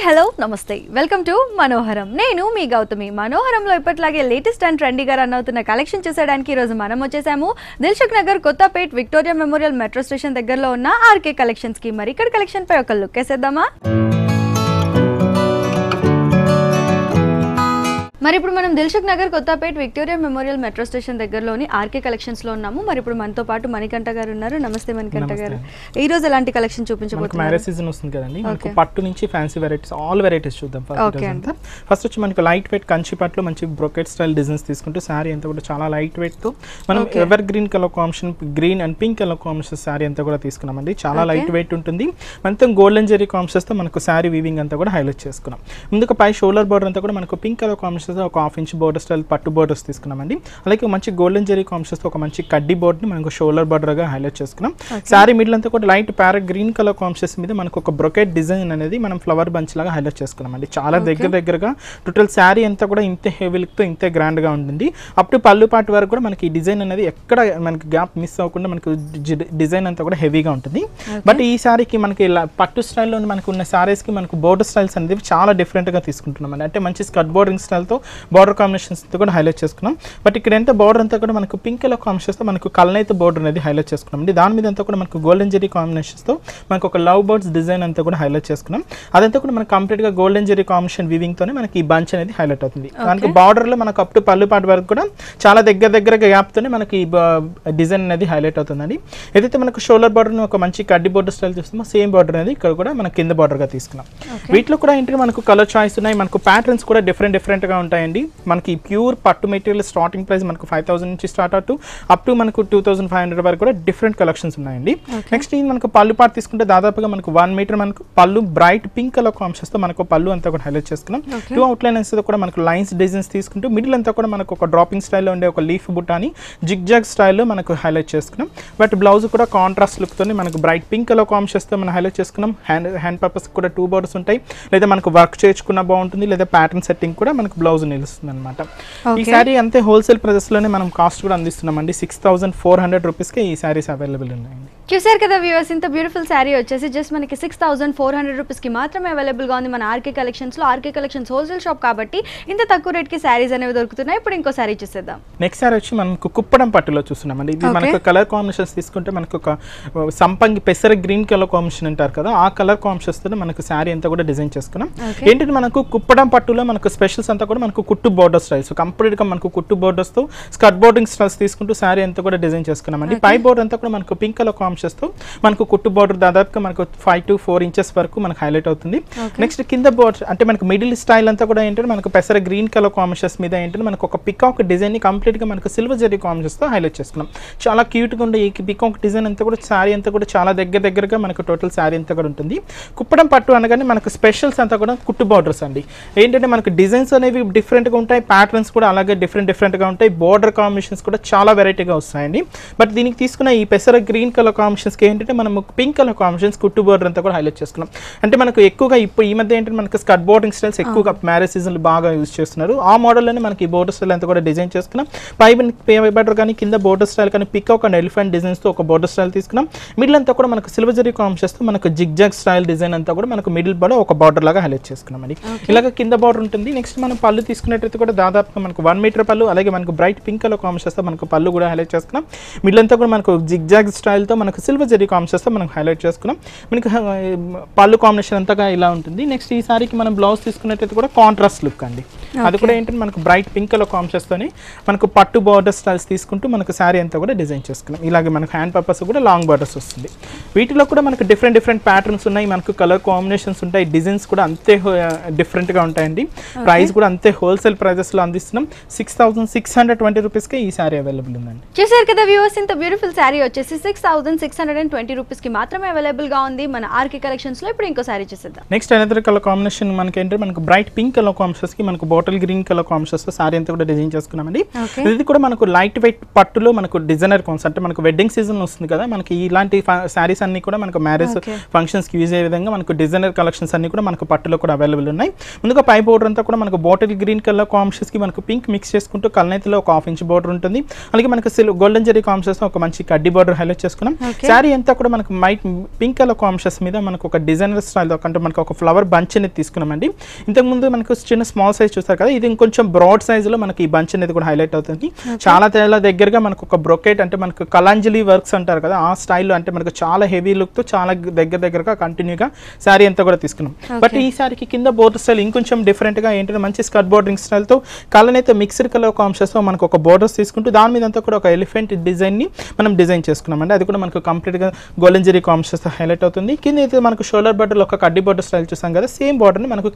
Hello నమస్తే welcome to Manoharam. నేను మీ గౌతమి. మనోహరంలో ఇప్పట్లాగే లేటెస్ట్ అండ్ ట్రెండీగా రన్ అవుతున్న కలెక్షన్ చూసేయడానికి ఈరోజు మనం వచ్చేసాము Dilsukh Nagar Kothapet Victoria Memorial metro station దగ్గరలో ఉన్న ఆర్కే కలెక్షన్స్ కి. మరి ఇక్కడ కలెక్షన్ పై ఒక లుక్ వేసేద్దామా? మరి ఇప్పుడు మనం Dilsukh Nagar Kothapet Victoria Memorial metro station దగ్గరలోని ఆర్కే కలెక్షన్స్ లో ఉన్నాము. మరి ఇప్పుడు మనతో పాటు మణికంఠ గారు ఉన్నారు. నమస్తే మణికంఠ గారు. ఈ రోజు ఎలాంటి కలెక్షన్ చూపించబోతున్నారు? మ్యారేజ్ సీజన్ వస్తుంది కదండి, మనకు పట్టు నుంచి ఫ్యాన్సీ వెరైటీస్ ఆల్ వెరైటీస్ చూద్దాం. ఫస్ట్ వచ్చి మనకు లైట్ వెయిట్ కంచి పట్టులో మంచి బ్రోకెట్ స్టైల్ డిజైన్స్ తీసుకుంటూ శారీ అంతా కూడా చాలా లైట్ వెయిట్ తో మనం ever green colour combination, green and pink colour combination sari అంతా కూడా తీసుకున్నామండి. చాలా లైట్ వెయిట్ ఉంటుంది. మొత్తం గోల్డెన్ జెరీ కాంబినేషన్స్ తో మనకు శారీ వీవింగ్ అంతా కూడా హైలైట్ చేసుకున్నాం. ముందుకు పై షోల్డర్ బోర్డర్ అంతా కూడా మనకు పింక్ కలర్ కాంబినేషన్ ఒక హాఫ్ ఇంచ్ బోర్డర్ స్టైల్ పట్టు బోర్డర్స్ తీసుకున్నామండి. అలాగే మంచి గోల్డెన్ జెరీ కాంబినేషన్స్ ఒక మంచి కడ్డీ బోర్డ్ ని మనకు షోల్డర్ బోర్డర్ గా హైలైట్ చేసుకున్నాం. శారీ మిడిల్ అంతా కూడా light parrot green colour combinations మీద మనకు ఒక బ్రొకెట్ డిజైన్ అనేది మనం ఫ్లవర్ బంచ్ లాగా హైలైట్ చేసుకున్నామండి. చాలా దగ్గరగా టోటల్ శారీ అంతా కూడా ఇంతే హెవీ లుక్ తో ఇంతే గ్రాండ్ గా ఉంటుంది. అప్ టు పళ్ళు పార్ట్ వరకు కూడా మనకి ఈ డిజైన్ అనేది ఎక్కడ మనకి గ్యాప్ మిస్ అవ్వకుండా మనకు డిజైన్ అంతా కూడా హెవీగా ఉంటుంది. బట్ ఈ శారీకి మనకి పట్టు స్టైల్లో మనకు ఉన్న శారీస్ కి మనకు బోర్డర్ స్టైల్స్ అనేది చాలా డిఫరెంట్ గా తీసుకుంటున్నాం. అంటే మంచి స్కర్ట్ బోర్డరింగ్ స్టైల్ తో బోర్డర్ కాంబినేషన్స్ తో కూడా హైలైట్ చేసుకున్నాం. బట్ ఇక్కడ ఎంత బోర్డర్ అంతా కూడా మనకు పింక్ కలర్ కాంబినేషన్స్ తో మనకు కల్నైతే బోర్డర్ అనేది హైలైట్ చేసుకున్నాం అండి. దాని మీద అంతా కూడా మనకు గోల్డెన్ జెరీ కాంబినేషన్స్ తో మనకు ఒక లవ్ బర్డ్స్ డిజైన్ అంతా కూడా హైలైట్ చేసుకున్నాం. అదంతా కూడా మనకు కంప్లీట్ గా గోల్డెన్ జెరీ కాంబినేషన్ వీవింగ్ తోనే మనకి ఈ బంచ్ అనేది హైలైట్ అవుతుంది. దానికి బార్డర్ లో మనకు అప్ టు పళ్ళు పాటు వరకు కూడా చాలా దగ్గర గ్యాప్ తోనే మనకి ఈ డిజైన్ అనేది హైలైట్ అవుతుందండి. ఏదైతే మనకు షోల్డర్ బార్డర్ ని ఒక మంచి కడ్డీ బోర్డర్ స్టైల్ చూస్తామో సేమ్ బార్డర్ అనేది ఇక్కడ కూడా మన కింద బార్డర్ గా తీసుకున్నాం. వీటిలో కూడా ఏంటంటే మనకు కలర్ చాయిస్ ఉన్నాయి. మనకు ప్యాటర్న్స్ కూడా డిఫరెంట్ గా ఉంటాయండి. మనకి ప్యూర్ పట్టు మెటీరియల్ స్టార్టింగ్ ప్రైస్ మనకు 5000 నుంచి స్టార్ట్ అవుతూ అప్ టు మనకు 2500 వరకు కూడా డిఫరెంట్ కలెక్షన్స్ ఉన్నాయండి. నెక్స్ట్ ఇది మనకు పళ్ళు పార్ట్ తీసుకుంటే దాదాపుగా మనకు 1 మీటర్ మనకు పళ్ళు బ్రైట్ పింక్ కలర్ కాంబినేషన్స్ తో మనకు పళ్ళు అంతా కూడా హైలైట్ చేసుకున్నాం. టూ అవుట్ లైన్స్ కూడా మనకు లైన్స్ డిజైన్స్ తీసుకుంటూ మిడిల్ అంతా కూడా మనకు ఒక డ్రాపింగ్ స్టైల్లో ఉండే ఒక లీఫ్ బుట్టాని జిగ్ జాగ్ స్టైల్లో మనకు హైలైట్ చేసుకున్నాం. బట్ బ్లౌజ్ కూడా కాంట్రాస్ట్ లుక్ తోని మనకు బ్రైట్ పింక్ కలర్ కాంబినేషన్స్ తో మనం హైలైట్ చేసుకున్నాం. హ్యాండ్ పర్పస్ కూడా 2 బోర్డర్స్ ఉంటాయి. లేదా మనకు వర్క్ చేయించుకున్న బాగుంటుంది, లేదా ప్యాటర్న్ సెట్టింగ్ కూడా మనకు బ్లౌజ్ నిలుస్తుంది అనమాట. ఈ సారీ అంతే హోల్సేల్ ప్రైజెస్ లోనే మనం కాస్ట్ కూడా అందిస్తున్నామండి. 6400 రూపీస్ కి ఈ సారీస్ అవైలబుల్ ఉన్నాయండి. చూసారు కదా వ్యూవర్స్, ఇంత బ్యూటిఫుల్ శారీ వచ్చేసి జస్ట్ మనకి 6400 రూపీస్ కి మాత్రమే అవైలబుల్ గా ఉంది మన ఆర్కే కలెక్షన్స్ లో. ఆర్కే కలెక్షన్స్ హోల్సేల్ షాప్ కాబట్టి ఇంత తక్కువ రేట్ కి శారీస్ అనేవి దొరుకుతున్నాయి. ఇప్పుడు ఇంకో శారీ చూసేద్దాం. నెక్స్ట్ శారీ వచ్చి మనకు కుప్పడం పట్టులో చూస్తున్నామండి. ఇది మనకు కలర్ కాంబినేషన్స్ తీసుకుంటే మనకు ఒక సంపంగి పెసర గ్రీన్ కలర్ కాంబినేషన్ అంటారు కదా, ఆ కలర్ కాంబినేషన్స్ తో మనకు శారీ అంతా కూడా డిజైన్ చేసుకున్నాం. ఏంటంటే మనకు కుప్పడం పట్టులో మనకు స్పెషల్స్ అంతా కూడా మనకు కుట్టు బోర్డర్ స్టైల్స్ కంప్లీట్ గా మనకు కుట్టు బోర్డర్స్ తో స్కర్ట్ బోర్డింగ్ స్టైల్స్ తీసుకుంటూ శారీ అంతా కూడా డిజైన్ చేసుకున్నామండి. పై బోర్డర్ అంతా కూడా మనకు పింక్ కలర్ కాంబినేషన్స్ తో మనకు కుట్టు బోర్డర్ దాదాపుగా మనకు 5 to 4 ఇంచెస్ వరకు మనకు హైలైట్ అవుతుంది. నెక్స్ట్ కింద బోర్డర్ అంటే మనకు మిడిల్ స్టైల్ అంతా కూడా ఏంటంటే మనకు పెసర గ్రీన్ కలర్ కాంబినేషన్స్ మీద ఏంటంటే మనకు ఒక పికాక్ డిజైన్ ని కంప్లీట్ గా మనకు సిల్వర్ జెరీ కాంబినేషన్స్ తో హైలైట్ చేసుకున్నాం. చాలా క్యూట్ గా ఉండే ఈ పికాక్ డిజైన్ అంతా కూడా శారీ అంతా కూడా చాలా దగ్గరగా మనకు టోటల్ శారీ అంతా కూడా ఉంటుంది. కుప్పడం పట్టు అనగానే మనకు స్పెషల్స్ అంతా కూడా కుట్టు బోర్డర్స్ అండి. ఏంటంటే మనకు డిజైన్స్ అనేవి డిఫరెంట్ గా ఉంటాయి, ప్యాటర్న్స్ కూడా అలాగే డిఫరెంట్ గా ఉంటాయి. బోర్డర్ కాంబినేషన్స్ కూడా చాలా వెరైటీగా వస్తాయండి. బట్ దీనికి తీసుకున్న ఈ పెసర గ్రీన్ కలర్ కాంబినేషన్స్ కి ఏంటంటే మనం పింక్ కలర్ కాంబినేషన్స్ కుట్టు బోర్డర్ అంతా కూడా హైలైట్ చేసుకున్నాం. అంటే మనకు ఎక్కువగా ఇప్పుడు ఈ మధ్య ఏంటంటే మనకు స్కర్ట్ బోర్డింగ్ స్టైల్స్ ఎక్కువగా మ్యారేజ్ సీజన్ బాగా యూజ్ చేస్తున్నారు. ఆ మోడల్లోనే మనకి ఈ బోర్డర్ స్టైల్ అంతా కూడా డిజైన్ చేసుకున్నాం. పై బోర్డర్ కానీ కింద బోర్డర్ స్టైల్ కానీ పికాక్ అండ్ ఎలిఫెంట్ డిజైన్స్ తో ఒక బోర్డర్ స్టైల్ తీసుకున్నాం. మిడిల్ అంతా కూడా మనకు సిల్వర్ జరీ కాంబినేషన్స్ తో మనకు జిగ్ జాగ్ స్టైల్ డిజైన్ అంతా కూడా మనకు మిడిల్ బోర్డర్ ఒక బార్డర్ లాగా హైలైట్ చేసుకున్నాం అండి. ఇలాగ కింద బోర్డర్ ఉంటుంది. నెక్స్ట్ మనం పళ్ళు తీసుకున్నట్టయితే కూడా దాదాపుగా మనకు 1 మీటర్ పళ్ళు, అలాగే మనకు బ్రైట్ పింక్ కలర్ కాంబినేషన్స్ తో మనకు పళ్ళు కూడా హైలైట్ చేసుకున్నాం. మిడిల్ అంతా కూడా మనకు జిగ్ జాగ్ స్టైల్ తో మనకు సిల్వర్ జరీ కాంబినేషన్స్ తో మనం హైలైట్ చేసుకున్నాం. మనకి పళ్ళు కాంబినేషన్ అంతగా ఇలా ఉంటుంది. నెక్స్ట్ ఈ సారీకి మనం బ్లౌజ్ తీసుకున్నట్టయితే కూడా కాంట్రాస్ట్ లుక్ అండి. అది కూడా ఏంటంటే మనకు బ్రైట్ పింక్ కలర్ కాంబినేషన్స్ తోని మనకు పట్టు బార్డర్ స్టైల్స్ తీసుకుంటూ మనకు శారీ అంతా కూడా డిజైన్ చేసుకున్నాం. ఇలాగే మనకు హ్యాండ్ పర్పస్ కూడా లాంగ్ బార్డర్స్ వస్తుంది. వీటిలో కూడా మనకు డిఫరెంట్ ప్యాటర్న్స్ ఉన్నాయి, మనకు కలర్ కాంబినేషన్స్ ఉంటాయి, డిజైన్స్ కూడా అంతే డిఫరెంట్ గా ఉంటాయండి. ప్రైస్ కూడా అంతే హోల్సేల్ ప్రైజెస్ లో అందిస్తున్నాం. 6620 రూపీస్ కి ఈ సారీ అవైలబుల్ ఉందండి. చూసారు కదా వ్యూవర్స్, ఇంత బ్యూటిఫుల్ సారీ వచ్చేసి 6620 రూపీస్ కి మాత్రమే అవైలబుల్ గా ఉంది మన ఆర్కే కలెక్షన్స్ లో. ఇప్పుడు ఇంకో సారీ చూసేద్దాం. నెక్స్ట్ అనదర్ కలర్ కాంబినేషన్ మనకి ఏంటంటే మనకు బ్రైట్ పింక్ కలర్ కాంబినేషన్స్ కి మనకు బాటిల్ గ్రీన్ కలర్ కాంబినేషన్స్ తో సారీ అంతా కూడా డిజైన్ చేసుకున్నామండి. ఇది కూడా మనకు లైట్ వెయిట్ పట్టులో మనకు డిజైనర్ కాన్సెప్ట్, అంటే మనకు వెడ్డింగ్ సీజన్ వస్తుంది కదా, మనకి ఇలాంటి సారీస్ అన్ని కూడా మనకు మ్యారేజ్ ఫంక్షన్స్ కి యూజ్ అయ్యే విధంగా మనకు డిజైనర్ కలెక్షన్స్ అన్ని కూడా మనకు పట్టులో కూడా అవైలబుల్ ఉన్నాయి. ముందుగా పై బోర్డర్ అంతా కూడా మనకు బాటిల్ గ్రీన్ కలర్ కాంబినేషన్స్ కి మనకు పింక్ మిక్స్ చేసుకుంటూ కల్నేతిలో ఒక 1/2 ఇంచ్ బోర్డర్ ఉంటుంది. అలాగే మనకు గోల్డెన్ జరీ కాంబినేషన్స్ ఒక మంచి కడ్డీ బోర్డర్ హైలైట్ చేసుకున్నాం. సారీ అంతా కూడా మనకు పింక్ కలర్ కాంబినేషన్స్ మీద మనకు ఒక డిజైనర్ స్టైల్ అంటే మనకు ఒక ఫ్లవర్ బంచ్ అనేది తీసుకున్నామండి. ఇంతకుముందు మనకు చిన్న స్మాల్ సైజ్ చూస్తారు కదా, ఇది ఇంకొంచెం బ్రాడ్ సైజ్ లో మనకి ఈ బంచ్ అనేది కూడా హైలైట్ అవుతుంది. చాలా తేడా దగ్గరగా మనకు ఒక బ్రొకెట్ అంటే మనకు కలాంజలి వర్క్స్ అంటారు కదా, ఆ స్టైల్లో అంటే మనకు చాలా హెవీ లుక్ తో చాలా దగ్గరగా కంటిన్యూగా శారీ అంతా కూడా తీసుకున్నాం. బట్ ఈ సారీకి కింద బోర్డర్ స్టైల్ ఇంకొంచెం డిఫరెంట్ గా ఏంటంటే మంచి స్కర్ట్ బోర్డరింగ్ స్టైల్ తో కలనైతే మిక్స్డ్ కలర్ కాంబినేషన్స్ తో మనకు ఒక బోర్డర్స్ తీసుకుంటూ దాని మీద అంతా కూడా ఒక ఎలిఫెంట్ డిజైన్ ని మనం డిజైన్ చేసుకున్నాం అండి. అది కూడా మనకు కంప్లీట్ గా గోల్డెన్ జరీ కాంబినేషన్స్ తో హైలైట్ అవుతుంది. కింద అయితే మనకు షోల్డర్ బోర్డర్ ఒక కడ్డీ బోర్డర్ స్టైల్ చూసాం కదా, సేమ్ బోర్డర్ ని మనకు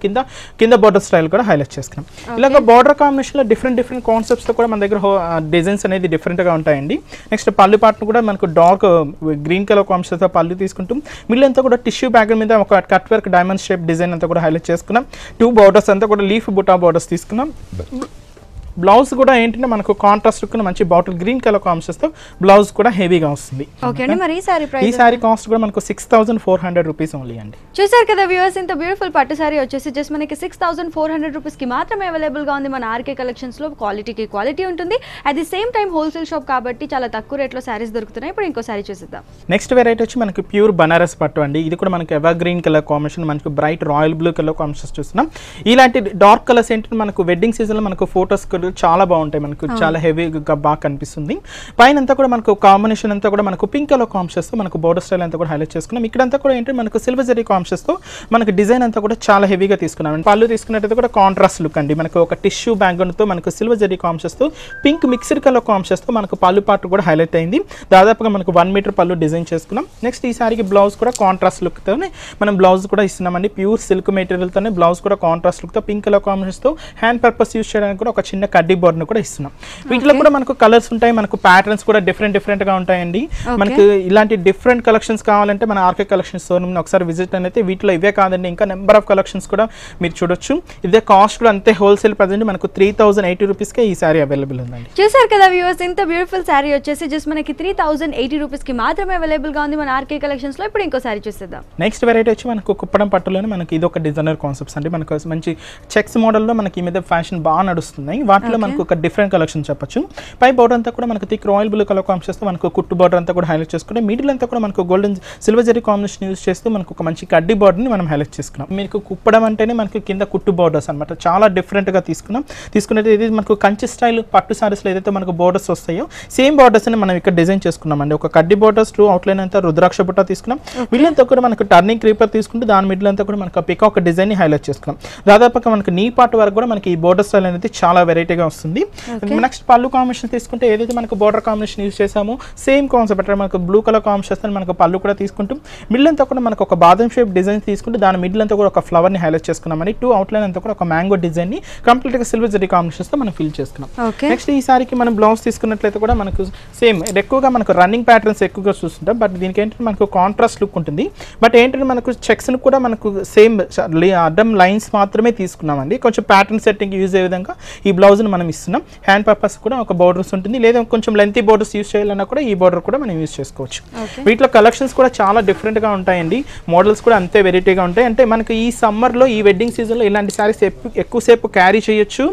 కింద బోర్డర్ స్టైల్ కూడా హైలైట్ చేసుకున్నాం. ఇలాగ బోర్డర్ కాంబినేషన్ లో డిఫరెంట్ కాన్సెప్ట్స్ తో కూడా మన దగ్గర డిజైన్స్ అనేది డిఫరెంట్ గా ఉంటాయండి. నెక్స్ట్ పళ్ళు పార్ట్ కూడా మనకు డార్క్ గ్రీన్ కలర్ కాంబినేషన్ తో పళ్ళు తీసుకుంటాం. మిడిల్ అంతా కూడా టిష్యూ బ్యాగ్ మీద ఒక cut work diamond shape design అంతా కూడా హైలైట్ చేసుకున్నాం. 2 బోర్డర్స్ అంతా కూడా లీఫ్ బుటా బోర్డర్స్ తీసుకున్నాం. బ్లౌజ్ కూడా ఏంటంటే మనకు కాంట్రాస్ట్ లుక్ మంచి బాటిల్ గ్రీన్ కలర్ కాంబినేషన్స్ తో బ్లౌజ్ కూడా హెవీగా వస్తుంది. ఈ సారీ కాస్ట్ కూడా మనకు 6400 రూపీస్ ఓన్లీ అండి. చూసారు కదా వ్యూవర్స్, ఇంత బ్యూటిఫుల్ పట్టు సారీ వచ్చేసి జస్ట్ మనకి 6400 రూపీస్ కి మాత్రమే అవైలబుల్ గా ఉంది మన ఆర్కే కలెక్షన్స్ లో. క్వాలిటీకి క్వాలిటీ ఉంటుంది, at the same time wholesale shop కాబట్టి చాలా తక్కువ రేట్ లో సారీస్ దొరుకుతున్నాయి. ఇప్పుడు ఇంకో సారీ చూసిద్దాం. నెక్స్ట్ వెరైటీ వచ్చి మనకి ప్యూర్ బనారస్ పట్టు అండి. ఇది కూడా మనకి ఎవర్ గ్రీన్ కలర్ కాంబినేషన్, మనకు bright royal blue colour combinations చూస్తున్నాం. ఇలాంటి డార్క్ కలర్స్ ఏంటంటే మనకు వెడ్డింగ్ సీజన్ లో మనకు ఫోటోస్ చాలా బాగుంటాయి, మనకు చాలా హెవీగా బాగా కనిపిస్తుంది. పైన అంతా కూడా మనకు కాంబినేషన్ అంతా కూడా మనకు పింక్ కలర్ కాంబినేషన్స్ తో మనకు బోర్డర్ స్టైల్ అంతా కూడా హైలైట్ చేసుకున్నాం. ఇక్కడంతా కూడా ఏంటంటే మనకు సిల్వర్ జరీ కాంబినేషన్స్ తో మనకు డిజైన్ అంతా కూడా చాలా హెవీగా తీసుకున్నాం. పళ్ళు తీసుకున్నట్టయితే కూడా కాంట్రాస్ట్ లుక్ అండి, మనకు ఒక టిష్యూ బ్యాక్గ్రౌండ్ తో మనకు సిల్వర్ జరీ కాంబినేషన్స్ తో పింక్ మిక్స్డ్ కలర్ కాంబినేషన్స్ తో మనకు పళ్ళు పార్ట్ కూడా హైలైట్ అయింది. దాదాపుగా మనకు 1 మీటర్ పళ్ళు డిజైన్ చేసుకున్నాం. నెక్స్ట్ ఈ సారీకి బ్లౌజ్ కూడా కాంట్రాస్ట్ లుక్ తోనే మనం బ్లౌజ్ కూడా ఇస్తున్నామండి. ప్యూర్ సిల్క్ మెటీరియల్ తోనే బ్లౌజ్ కూడా కాంట్రాస్ట్ లుక్ తో పింక్ కలర్ కాంబినేషన్స్ తో హ్యాండ్ పర్పస్ యూస్ చేయడానికి కూడా ఒక చిన్న కడ్డీ బోర్డర్ కూడా ఇస్తున్నాం. వీటిలో కూడా మనకు కలర్స్ ఉంటాయి, మనకు ప్యాటర్న్స్ కూడా డిఫరెంట్ గా ఉంటాయండి. మనకు ఇలాంటి డిఫరెంట్ కలెక్షన్స్ కావాలంటే మన ఆర్కే కలెక్షన్స్ షోరూమ్ ఒకసారి విజిట్ అయితే వీటిలో ఇవే కాదండి, ఇంకా నెంబర్ ఆఫ్ కలెక్షన్స్ కూడా మీరు చూడొచ్చు. ఇదే కాస్ట్ కూడా అంతే హోల్సేల్ ప్రైస్ మనకు 3080 రూపీస్ కే ఈ సారీ అవైలబుల్ ఉందండి. చూసారు కదా వ్యూవర్స్, ఇంత బ్యూటిఫుల్ సారీ వచ్చేసి జస్ట్ మనకి 3080 రూపీస్ కి మాత్రమే అవైలబుల్ గా ఉంది మన ఆర్కే కలెక్షన్స్ లో. ఇప్పుడు ఇంకో సారీ చూసేద్దాం. నెక్స్ట్ వెరైటీ వచ్చి మనకు కుప్పడం పట్టులోనే మనకి ఇది ఒక డిజైనర్ కాన్సెప్ట్స్ అండి. మనకు మంచి చెక్స్ మోడల్ లో మనకి ఈ మీద ఫ్యాషన్ బాగా నడుస్తున్నాయి. వాటిలో మనకు ఒక డిఫరెంట్ కలెక్షన్ చెప్పొచ్చు. పై బోర్డర్ అంతా కూడా మనకు thick royal blue colour combination తో మనకు కుట్టు బోర్డర్ అంతా కూడా హైలైట్ చేసుకుంటే మిడిల్ అంతా కూడా మనకు golden silver zari combination use చేస్తూ మనకు ఒక మంచి కడ్డీ బోర్డర్ ని మనం హైలైట్ చేసుకున్నాం. మీకు కుప్పడం అంటేనే మనకి కింద కుట్టు బోర్డర్స్ అనమాట, చాలా డిఫరెంట్ గా తీసుకున్నట్టు ఇది మనకు కంచి స్టైల్ పట్టు సారీస్ లో ఏదైతే మనకు బోర్డర్స్ వస్తాయో సేమ్ బోర్డర్స్ ని మనం ఇక్కడ డిజైన్ చేసుకున్నాం అండి. ఒక కడ్డీ బోర్డర్స్ టు అవుట్ లైన్ అంతా రుద్రాక్ష బుట్ట తీసుకున్నాం. మిడిల్ అంతా కూడా మనకు టర్నింగ్ క్రీపర్ తీసుకుంటే దాని మిడిల్ అంతా కూడా మనకు పికాక్ డిజైన్ ని హైలైట్ చేసుకున్నాం. దాదాపుగా మనకు నీ పార్ట్ వరకు కూడా మనకి ఈ బోర్డర్ స్టైల్ అనేది చాలా వెరైటీగా వస్తుంది. నెక్స్ట్ పళ్ళు కాంబినేషన్ తీసుకుంటే ఏదైతే మనకు బోర్డర్ కాంబినేషన్ యూస్ చేసామో సేమ్ కాన్సెప్ట్ అంటే మనకు బ్లూ కలర్ కాంబినేషన్ మనకు పళ్ళు కూడా తీసుకుంటాం. మిడిల్ అంతా కూడా మనకు ఒక బాదం షేప్ డిజైన్ తీసుకుంటే దాని మిడిల్ అంతా కూడా ఒక ఫ్లవర్ ని హైలైట్ చేసుకున్నామని 2 అవుట్ లైన్ అంతా కూడా ఒక మ్యాంగో డిజైన్ ని కంప్లీట్ గా సిల్వర్ జరీ కాంబినేషన్స్ తో మనం ఫిల్ చేసుకున్నాం. నెక్స్ట్ ఈ సారీకి మనం బ్లౌజ్ తీసుకున్నట్లయితే కూడా మనకు సేమ్ ఎక్కువగా మనకు రన్నింగ్ ప్యాటర్న్స్ ఎక్కువగా చూస్తుంటాం. బట్ దీనికి ఏంటంటే మనకు కాంట్రాస్ట్ లుక్ ఉంటుంది. బట్ ఏంటంటే మనకు చెక్స్ ని కూడా మనకు సేమ్ అడ్డం లైన్స్ మాత్రమే తీసుకున్నామండి. కొంచెం ప్యాటర్న్ సెట్టింగ్ యూజ్ అయ్యే విధంగా ఈ బ్లౌజ్ ని మనం ఇస్తున్నాం. హ్యాండ్ పర్పస్ కూడా ఒక బోర్డర్స్ ఉంటుంది, లేదా కొంచెం లెంతీ బోర్డర్స్ యూస్ చేయాలన్నా కూడా ఈ బోర్డర్ కూడా మనం యూస్ చేసుకోవచ్చు. వీటిలో కలెక్షన్స్ కూడా చాలా డిఫరెంట్ గా ఉంటాయండి, మోడల్స్ కూడా అంతే వెరైటీగా ఉంటాయి. అంటే మనకు ఈ సమ్మర్ లో ఈ వెడ్డింగ్ సీజన్ లో ఇలాంటి సారీస్ ఎక్కువసేపు క్యారీ చేయొచ్చు.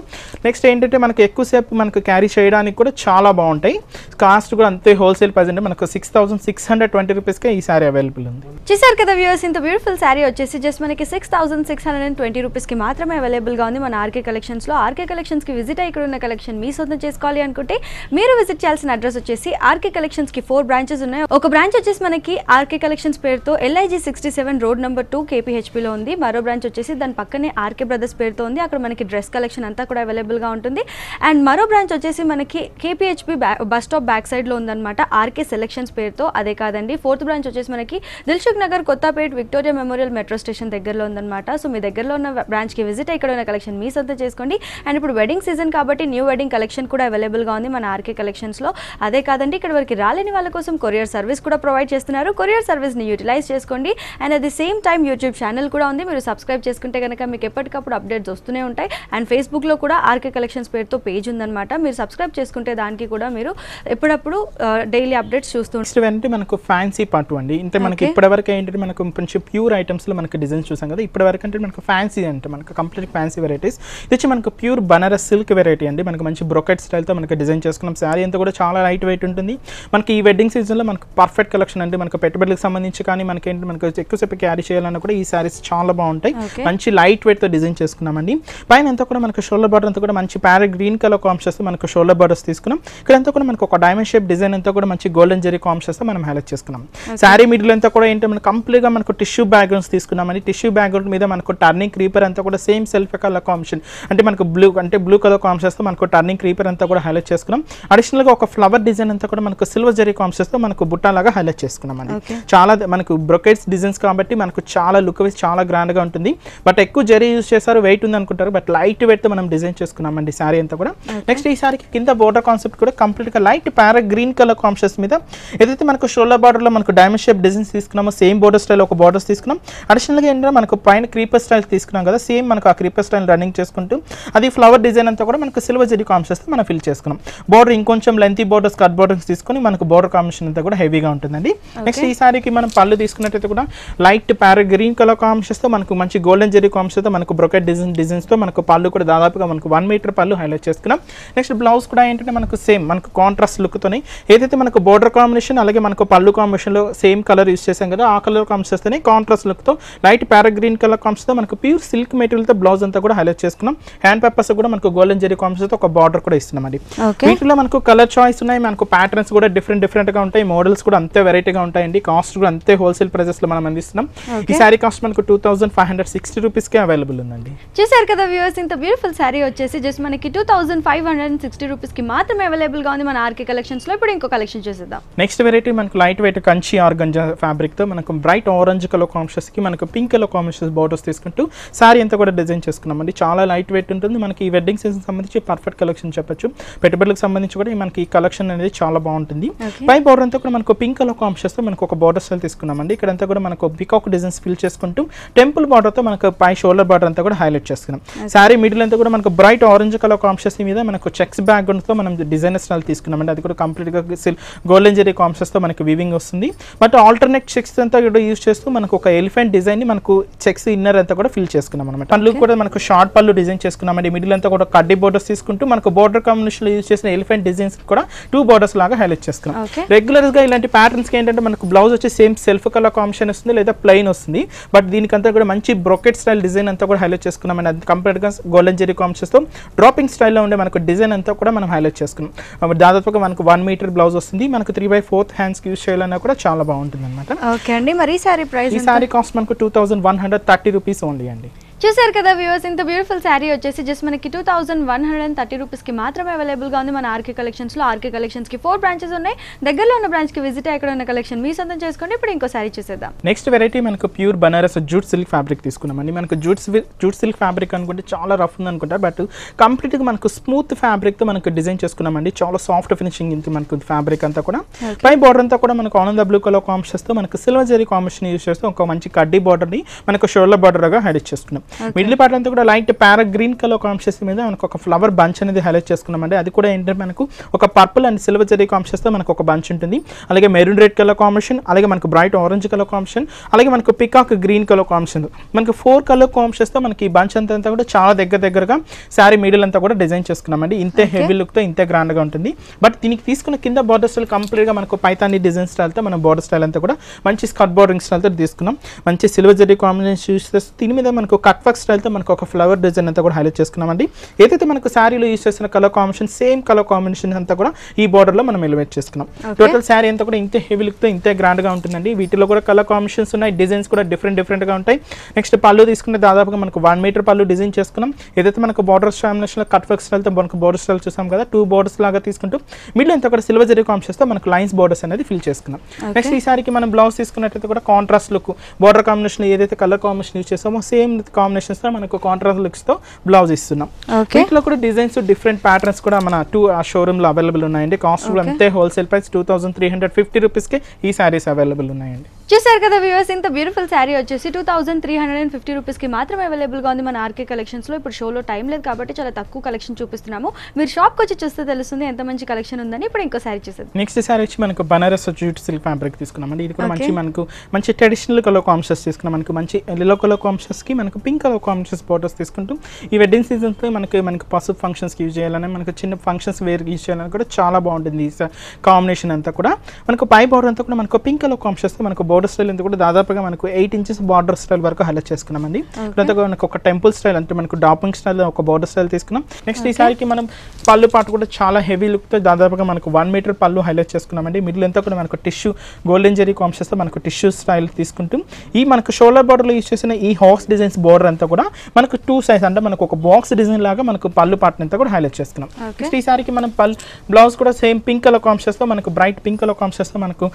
నెక్స్ట్ ఏంటంటే మనకు ఎక్కువసేపు మనకు క్యారీ చేయడానికి కూడా చాలా బాగుంటాయి. కాస్ట్ కూడా అంతే హోల్సేల్ ప్రైస్ అంటే మనకు 6620 రూపీస్ కే ఈ సారీ అవైలబుల్ ఉంది. చూసారు కదా వ్యూవర్స్, ఇంత బ్యూటిఫుల్ సారీ వచ్చేసి జస్ట్ మనకి 6620 రూపీస్ కి మాత్రమే అవైలబుల్ గా ఉంది మన ఆర్కే కలెక్షన్స్ లో. ఆర్కే కలెక్షన్స్ కి విజిట్ అయ్యి ఇక్కడ ఉన్న కలెక్షన్ మీ సొంతం చేసుకోవాలి అనుకుంటే మీరు విజిట్ చేయాల్సిన అడ్రస్ వచ్చేసి ఆర్కే కలెక్షన్స్ కి 4 బ్రాంచెస్ ఉన్నాయి. ఒక బ్రాంచ్ వచ్చేసి మనకి ఆర్కే కలెక్షన్స్ పేరుతో LIG 67 రోడ్ నెంబర్ 2 KPHP లో ఉంది. మరో బ్రాంచ్ వచ్చేసి దాని పక్కనే ఆర్కే బ్రదర్స్ పేరుతో ఉంది. అక్కడ మనకి డ్రెస్ కలెక్షన్ అంతా కూడా అవైలబుల్ గా ఉంటుంది. అండ్ మరో బ్రాంచ్ వచ్చేసి మనకి KPHP bus stop back side లో ఉందన్నమాట ఆర్కే సెలెక్షన్స్ పేరుతో. అదే కాదండి, 4th బ్రాంచ్ వచ్చేసి మనకి Dilsukh Nagar Kothapet Victoria Memorial metro station దగ్గరలో ఉందన్నమాట. సో మీ దగ్గరలో ఉన్న బ్రాంచ్ కి విజిట్ ఇక్కడ ఉన్న కలెక్షన్ మీ సొంతం చేసుకోండి. అండ్ ఇప్పుడు వెడ్డింగ్ సీజన్ సీజన్ కాబట్టి న్యూ వెడ్డింగ్ కలెక్షన్ కూడా అవైలబుల్గా ఉంది మన ఆర్కే కలెక్షన్స్లో. అదే కాదండి, ఇక్కడ వరకు రాలేని వాళ్ళ కోసం కొరియర్ సర్వీస్ కూడా ప్రొవైడ్ చేస్తున్నారు. కొరియర్ సర్వీస్ని యూటిలైజ్ చేసుకోండి. And at the same time YouTube channel కూడా ఉంది. మీరు సబ్స్క్రైబ్ చేసుకుంటే కనుక మీకు ఎప్పటికప్పుడు అప్డేట్స్ వస్తూనే ఉంటాయి. అండ్ ఫేస్బుక్లో కూడా ఆర్కే కలెక్షన్స్ పేరుతో పేజ్ ఉందన్నమాట. మీరు సబ్స్క్రైబ్ చేసుకుంటే దానికి కూడా మీరు ఎప్పుడప్పుడు డైలీ అప్డేట్స్ చూస్తుంటారు. అంటే మనకు ఫ్యాన్సీ పట్టు అండి. ఇంత మనకి ఇప్పటివరకు ఏంటంటే మనకు కొంచెం ప్యూర్ ఐటమ్స్లో మనకు డిజైన్స్ చూసాం కదా. ఇప్పటివరకు అంటే మనకు ఫ్యాన్సీ అంటే మనకు కంప్లీట్ ఫ్యాన్సీ వెరైటీస్. ఇది వచ్చి మనకు ప్యూర్ బనారస్ సిల్క్ వెరైటీ అండి. మనకు మంచి బ్రొకెట్ స్టైల్తో మనకు డిజైన్ చేసుకున్నాం. శారీ అంతా కూడా చాలా లైట్ వెయిట్ ఉంటుంది. మనకి ఈ వెడ్డింగ్ సీజన్లో మనకు పర్ఫెక్ట్ కలెక్షన్ అండి. మనకు పెట్టుబడులకు సంబంధించి కానీ మనకి మనకు ఎక్కువసేపు క్యారీ చేయాలన్నా కూడా ఈ శారీస్ చాలా బాగుంటాయి. మంచి లైట్ వెయిట్తో డిజైన్ చేసుకున్నామండి. పైన అంతా కూడా మనకు షోల్డర్ బార్డర్ అంతా కూడా మంచి ప్యారెట్ గ్రీన్ కలర్ కాంబినేషన్స్ మనకు షోల్డర్ బార్డర్స్ తీసుకున్నాం. ఇక్కడ అంతా కూడా మనకు ఒక డైమండ్ షేప్ డిజైన్ అంతా కూడా మంచి గోల్డెన్ జెరీ కాంబినేషన్స్ మనం హైలైట్ చేసుకున్నాం. శారీ మిడిల్ అంతా కూడా ఏంటంటే మనకు కంప్లీట్ గా మనకు టిష్యూ బ్యాక్గ్రౌండ్స్ తీసుకున్నామని. టిష్యూ బ్యాక్గ్రౌండ్ మీద మనకు టర్నింగ్ క్రీపర్ అంతా కూడా సేమ్ సెల్ఫ్ కలర్ కాంబినేషన్ అంటే మనకు బ్లూ కలర్ కాంబినేషన్స్ తో మనకు టర్నింగ్ క్రీపర్ అంతా కూడా హైలైట్ చేసుకున్నాం. అడిషనల్ గా ఒక ఫ్లవర్ డిజైన్ అంతా కూడా మనకు సిల్వర్ జెరీ కాంబినేషన్స్ తో మనకు బుట్టాలాగా హైలైట్ చేసుకున్నాం అండి. చాలా మనకు బ్రొకెట్స్ డిజైన్స్ కాబట్టి మనకు చాలా లుక్ వైజ్ చాలా గ్రాండ్ గా ఉంటుంది. బట్ ఎక్కువ జెరీ యూస్ చేశారు, వెయిట్ ఉంది అనుకుంటారు. బట్ లైట్ వెయిట్ తో మనం డిజైన్ చేసుకున్నామండి శారీ అంతా కూడా. నెక్స్ట్ ఈ సారీకి కింద బోర్డర్ కాన్సెప్ట్ కూడా కంప్లీట్ గా light parrot green colour combinations మీద ఏదైతే మనకు షోల్డర్ బార్డర్ లో మనకు డైమండ్ షేప్ డిజైన్స్ తీసుకున్నామో సేమ్ బోర్డర్ స్టైల్ ఒక బోర్డర్స్ తీసుకున్నాం. అడిషనల్ గా ఏంటంటే మనకు పైన క్రీపర్ స్టైల్ తీసుకున్నాం కదా, సేమ్ మనకు ఆ క్రీపర్ స్టైల్ రన్నింగ్ చేసుకుంటూ అది ఫ్లవర్ డిజైన్ అంతా కూడా మనకు సిల్వర్ జెరీ కాంబినేషన్స్ మనం ఫిల్ చేసుకున్నాం. బోర్డర్ ఇంకొంచెం లెంతీ బోర్డర్స్ కట్ బోర్డర్స్ తీసుకొని మనకు బోర్డర్ కాంబినేషన్ అంతా కూడా హెవీగా ఉంటుందండి. నెక్స్ట్ ఈ సారీకి మనం పళ్ళు తీసుకున్నట్టయితే కూడా light parrot green colour combinations తో మనకు మంచి గోల్డెన్ జెరీ కాంబినేషన్ తో మనకు బ్రొకెట్ డిజైన్స్ తో మనకు పళ్ళు కూడా దాదాపుగా మనకు 1 మీటర్ పళ్ళు హైలైట్ చేసుకున్నాం. నెక్స్ట్ బ్లౌజ్ కూడా ఏంటంటే మనకు సేమ్ మనకు కాంట్రాస్ట్ లుక్ తోని ఏదైతే మనకు బోర్డర్ కాంబినేషన్ అలాగే మనకు పళ్ళు కాంబినేషన్ లో సేమ్ కలర్ యూస్ చేసాం కదా, ఆ కలర్ కాంబినేషన్స్ తోని కాంట్రాస్ట్ లుక్ తో light parrot green colour combination తో మనకు ప్యూర్ సిల్క్ మెటీరియల్ తో బ్లౌజ్ అంతా కూడా హైలైట్ చేసుకున్నాం. హ్యాండ్ పేపర్స్ కూడా మనకు గోల్డెన్ జెరీ కాంబినేషన్ తో ఒక బార్డర్ కూడా ఇస్తున్నాం అండి. వీటిలో మనకు కలర్ చాయిస్ ఉన్నాయి, మనకు ప్యాటర్న్స్ కూడా డిఫరెంట్ గా ఉంటాయి, మోడల్స్ కూడా అంతే వెరైటీగా ఉంటాయండి. కాస్ట్ కూడా అంతే హోల్సేల్ ప్రైజెస్ లో మనం అందిస్తున్నాం. ఈ సారీ కాస్ట్ మనకు 2560 రూపీస్ కే అవైలబుల్ ఉందండి. చూసారు కదా వ్యూవర్స్, ఇంత బ్యూటిఫుల్ సారీ వచ్చేసి జస్ట్ మనకి 2560 రూపీస్ కి మాత్రమే అవైలబుల్ గా ఉంది మన ఆర్కే కలెక్షన్స్ లో. ఇప్పుడు ఇంకో కలెక్షన్ చూసేద్దాం. నెక్స్ట్ వెరైటీ మనకు light weight Kanchi organza fabric తో మనకు బ్రైట్ ఆరెంజ్ కలర్ కాంబినేషన్స్ కి మనకు పింక్ కలర్ కాంబినేషన్స్ బోర్డర్స్ తీసుకుంటూ సారీ అంతా కూడా డిజైన్ చేసుకున్నామండి. చాలా లైట్ వెయిట్ ఉంటుంది. మనకి ఈ వెడ్డింగ్ సీజన్ సంబంధించి పర్ఫెక్ట్ కలెక్షన్ చెప్పొచ్చు. పెట్టుబడులకు సంబంధించి కూడా మనకి ఈ కలెక్షన్ అనేది చాలా బాగుంటుంది. పై బోర్డర్ అంతా కూడా మనకు పింక్ కలర్ కాంబినేషన్స్ తో మనకు ఒక బోర్డర్ స్టైల్ తీసుకున్నామండి. ఇక్కడ అంతా కూడా మనకు పికాక్ డిజైన్స్ ఫిల్ చేసుకుంటూ టెంపుల్ బార్డర్ తో మనకు పై షోల్డర్ బార్డర్ అంతా కూడా హైలైట్ చేసుకున్నాం. సారీ మిడిల్ అంతా కూడా మనకు బ్రైట్ ఆరెంజ్ కలర్ కాంబినేషన్స్ మీద మనకు చెక్స్ బ్యాక్గ్రౌండ్ తో మనం డిజైనర్ స్టైల్ తీసుకున్నామండి. అది కూడా కంప్లీట్ గా గోల్డెన్ జెరీ కాంబినేషన్స్ తో మనకి వీవింగ్ వస్తుంది. బట్ ఆల్టర్నేట్ చెక్స్ అంతా కూడా యూస్ చేస్తూ మనకు ఒక ఎలిఫెంట్ డిజైన్ ని మనకు చెక్స్ ఇన్నర్ అంతా కూడా ఫిల్ చేసుకున్నాం అనమాట. పళ్ళు కూడా మనకు షార్ట్ పళ్ళు డిజైన్ చేసుకున్నామండి. మిడిల్ అంతా కూడా కడ్డీ బోర్డర్స్ తీసుకుంటూ మనకు బోర్డర్ కాంబినేషన్ లో యూస్ చేసిన ఎలిఫెంట్ డిజైన్స్ కూడా 2 బోర్డర్స్ లాగా హైలైట్ చేసుకున్నాం. రెగ్యులర్ గా ఇలాంటి ప్యాటర్న్స్ కి ఏంటంటే మనకు బ్లౌజ్ వచ్చి సేమ్ సెల్ఫ్ కలర్ కాంబినేషన్ వస్తుంది లేదా ప్లెయిన్ వస్తుంది. బట్ దీనికంతా కూడా మంచి బ్రొకెట్ స్టైల్ డిజైన్ అంతా కూడా హైలైట్ చేసుకున్నామండి. అది కంప్లీట్ గా గోల్డెన్ జెరీ కాంబినేషన్స్ తో డ్రాపింగ్ స్టైల్లో ఉండే మనకు డిజైన్ అంతా కూడా మనం హైలైట్ చేసుకున్నాం. దాదాపుగా మనకు 1 మీటర్ బ్లౌజ్ వస్తుంది. మనకు 3/4 హ్యాండ్స్ యూస్ చేయాలన్నా కూడా చాలా బాగుంటుంది అనమాట. ఓకే అండి, మరి ఈ సారీ ప్రైస్? ఈ సారీ కాస్ట్ మనకు 2130 రూపీస్ ఓన్లీ అండి. చూసారు కదా వ్యూవర్స్, ఇంత బ్యూటిఫుల్ శారీ వచ్చేసి జస్ట్ మనకి 2130 రూపీస్ కి మాత్రమే అవైలబుల్ గా ఉంది మన ఆర్కే కలెక్షన్స్ లో. ఆర్కే కలెక్షన్స్ కి 4 బ్రాంచెస్ ఉన్నాయి. దగ్గరలో ఉన్న బ్రాంచ్ కి విజిట్ అయ్యి అక్కడ ఉన్న కలెక్షన్ మీ సొంతం చేసుకోండి. ఇప్పుడు ఇంకో శారీ చూసేద్దాం. నెక్స్ట్ వెరైటీ మనకు pure Banaras jute silk fabric తీసుకున్నామండి. మనకు జూట్ సిల్క్ ఫ్యాబ్రిక్ అనుకుంటే చాలా రఫ్ ఉంది అనుకుంటారు. బట్ కంప్లీట్ గా మనకు స్మూత్ ఫ్యాబ్రిక్ తో మనకు డిజైన్ చేసుకున్నామండి. చాలా సాఫ్ట్ ఫినిషింగ్ ఇంత మనకు ఫ్యాబ్రిక్ అంతా కూడా. పై బోర్డర్ అంతా కూడా మనకు ఆనంద బ్లూ కలర్ కాంబినేషన్స్ తో మనకు సిల్వర్ జెరీ కాంబినేషన్ యూస్ చేస్తూ ఒక మంచి కడ్డీ బోర్డర్ ని మనకు షోల్డర్ బోర్డర్ గా హైలైట్ చేసుకున్నాం. మిడిల్ పార్ట్ అంతా కూడా light parrot green colour combinations మీద మనకు ఒక ఫ్లవర్ బంచ్ అనేది హైలైట్ చేసుకున్నామండి. అది కూడా ఏంటంటే మనకు ఒక purple and silver zari combinations తో మనకు ఒక బంచ్ ఉంటుంది. అలాగే మెరూన్ రెడ్ కలర్ కాంబినేషన్, అలాగే మనకు బ్రైట్ ఆరెంజ్ కలర్ కాంబినేషన్, అలాగే మనకు పికాక్ గ్రీన్ కలర్ కాంబినేషన్, మనకు 4 కలర్ కాంబినేషన్స్ తో మనకి ఈ బంచ్ అంతా కూడా చాలా దగ్గరగా శారీ మిడిల్ అంతా కూడా డిజైన్ చేసుకున్నామండి. ఇంతే హెవీ లుక్ తో ఇంతే గ్రాండ్ గా ఉంటుంది. బట్ దీనికి తీసుకున్న కింద బార్డర్ స్టైల్ కంప్లీట్ గా మనకు పైతాని డిజైన్ స్టైల్ తో మనం బార్డర్ స్టైల్ అంతా కూడా మంచి స్కర్ట్ బోర్డరింగ్ స్టైల్ తో తీసుకున్నాం. మంచి సిల్వర్ జెరీ కాంబినేషన్ యూస్ చేస్తే దీని మీద మనకు కట్ వర్క్ స్టైల్ తో మనకు ఒక ఫ్లవర్ డిజైన్ అంతా కూడా హైలైట్ చేసుకున్నామండి. ఏదైతే మనకు శారీలో యూస్ చేసిన colour combination same colour combination అంతా కూడా ఈ బోర్డర్ లో మనం ఎలివేట్ చేసుకున్నాం. టోటల్ శారీ అంతా కూడా ఇంతే హెవీ లుక్ తో ఇంతే గ్రాండ్ గా ఉంటుందండి. వీటిలో కూడా కలర్ కాంబినేషన్స్ ఉన్నాయి, డిజైన్స్ కూడా డిఫరెంట్ గా ఉంటాయి. నెక్స్ట్ పళ్ళు తీసుకుంటే దాదాపుగా మనకు 1 మీటర్ పళ్ళు డిజైన్ చేసుకున్నాం. ఏదైతే మనకు బోర్డర్ కాంబినేషన్ లో కట్ వర్క్ స్టైల్ తో మనకు బోర్డర్ స్టైల్ చూసాం కదా, 2 బోర్డర్స్ లాగా తీసుకుంటూ మిడిల్ అంతా కూడా సిల్వర్ జెరీ కాంబినేషన్స్ తో మనకు లైన్స్ బోర్డర్స్ అనేది ఫిల్ చేసుకున్నాం. నెక్స్ట్ ఈ సారీకి మనం బ్లౌజ్ తీసుకున్నట్లయితే కూడా కాంట్రాస్ట్ లుక్ బోర్డర్ కాంబినేషన్ ఏదైతే కలర్ కాంబినేషన్ యూస్ చేసామో సేమ్ కాంబినేషన్స్ తో మనకు కాంట్రాస్ట్ లుక్స్ తో బ్లౌజ్ ఇస్తున్నాం. వీటిలో కూడా డిజైన్స్ డిఫరెంట్ ప్యాటర్న్స్ కూడా మన షోరూమ్ లో అవైలబుల్ ఉన్నాయండి. కాస్ట్ కూడా అంతే, హోల్సేల్ ప్రైస్ 2350 రూపీస్ కి ఈ సారీస్ అవైలబుల్ ఉన్నాయండి. చూసారు కదా వ్యూవర్స్, ఇంత బ్యూటిఫుల్ శారీ వచ్చేసి 2350 రూపీస్కి మాత్రమే అవైలబుల్గా ఉంది మన ఆర్కే కలెక్షన్స్లో. ఇప్పుడు షోలో టైం లేదు కాబట్టి చాలా తక్కువ కలెక్షన్ చూపిస్తున్నాము. మీరు షాప్కి వచ్చి చూస్తే తెలుస్తుంది ఎంత మంచి కలెక్షన్ ఉందని. ఇప్పుడు ఇంకో శారీ చూసేది. నెక్స్ట్ శారీ వచ్చి మనకు బనారస్ జూట్ సిల్క్ ఫ్యాబ్రిక్ తీసుకున్నామండి. ఇది కూడా మనకు మంచి ట్రెడిషనల్ కలర్ కాంబినేషన్స్ తీసుకున్నాం. మనకు మంచి ఎల్లో కలర్ కాంబినేషన్స్ కి మనకు పింక్ కలర్ కాంబినేషన్స్ బోర్డర్స్ తీసుకుంటూ ఈ వెడ్డింగ్ సీజన్ తో మనకు పసుపు ఫంక్షన్స్ యూజ్ చేయాలని, మనకు చిన్న ఫంక్షన్స్ వేర్ యూజ్ చేయాలని కూడా చాలా బాగుంటుంది ఈ కాంబినేషన్ అంతా కూడా. మనకు పై బోర్డర్ అంతా కూడా మనకు పింక్ కలర్ కాంబినేషన్స్ తో మనకు బోర్డర్ స్టైల్ అంతా కూడా దాదాపుగా మనకు 8 ఇంచెస్ బార్డర్ స్టైల్ వరకు హైలైట్ చేసుకున్నామండి. ఇదంతా మనకు ఒక టెంపుల్ స్టైల్ అంటే మనకు డాపింగ్ స్టైల్ ఒక బార్డర్ స్టైల్ తీసుకున్నాం. నెక్స్ట్ ఈ సారీకి మనం పళ్ళు పాటు కూడా చాలా హెవీ లుక్ తో దాదాపుగా మనకు 1 మీటర్ పళ్ళు హైలైట్ చేసుకున్నామండి. మిడిల్ అంతా కూడా మనకు టిష్యూ గోల్డెన్ జెరీ కాంబినేషన్స్ తో మనకు టిష్యూ స్టైల్ తీసుకుంటూ ఈ మనకు షోల్డర్ బార్డర్ లో యూజ్ చేసిన ఈ హాక్స్ డిజైన్స్ బోర్డర్ అంతా కూడా మనకు 2 సైజ్ అంటే మనకు ఒక బాక్స్ డిజైన్ లాగా మనకు పళ్ళు పాటను అంతా కూడా హైలైట్ చేసుకున్నాం. నెక్స్ట్ ఈ సారీకి మనం బ్లౌజ్ కూడా సేమ్ పింక్ కలర్ కాంబినేషన్స్ తో మనకు బ్రైట్ పింక్ కలర్ కాంబినేషన్స్ తో మనకు